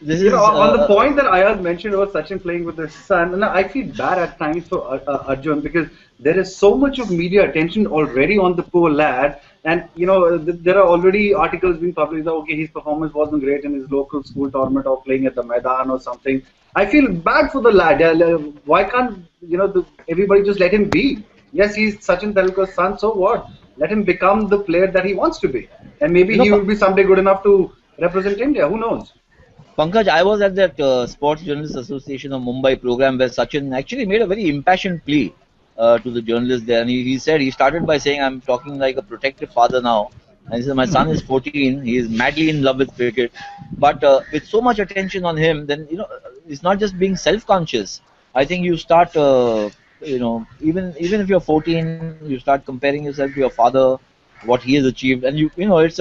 This You know, is on the point that Ayaz mentioned about Sachin playing with his son, and I feel bad at times for Arjun because there is so much of media attention already on the poor lad, and you know there are already articles being published that okay his performance wasn't great in his local school tournament or playing at the Maidan or something. I feel bad for the lad. Why can't everybody just let him be? Yes, he's Sachin Tendulkar's son, so what? Let him become the player that he wants to be, and maybe you know, he will be someday good enough to represent India. Who knows? Pankaj, I was at that Sports Journalists Association of Mumbai program where Sachin actually made a very impassioned plea to the journalists there. And he said, he started by saying, I'm talking like a protective father now. And he said, my son is 14. He is madly in love with cricket. But with so much attention on him, then, it's not just being self-conscious. I think you start, even if you're 14, you start comparing yourself to your father, what he has achieved. And it's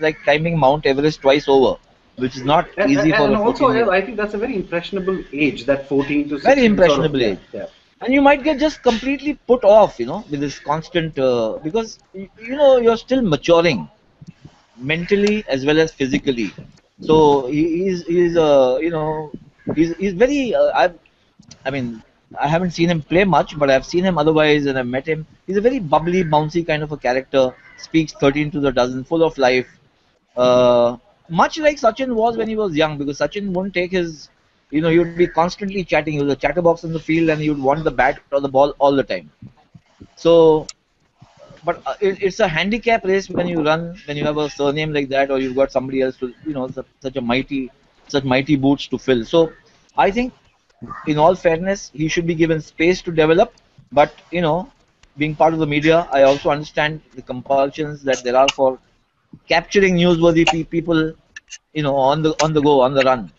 like climbing Mount Everest twice over, which is not easy for And a also, 14-year, I think that's a very impressionable age, that 14 to very 16 sort of. impressionable Yeah, age. yeah. And you might get just completely put off, with this constant, because, you're still maturing mentally as well as physically. So he's very, I mean, I haven't seen him play much, but I've seen him otherwise and I've met him. He's a very bubbly, bouncy kind of a character, speaks 13 to the dozen, full of life. Uh, Much like Sachin was when he was young, because Sachin wouldn't take his, he would be constantly chatting. He was a chatterbox in the field and he would want the bat or the ball all the time. So, but it's a handicap race when you run, when you have a surname like that, or you've got somebody else to, such mighty boots to fill. So, I think, in all fairness, he should be given space to develop. But, being part of the media, I also understand the compulsions that there are for capturing newsworthy people, on the go, on the run.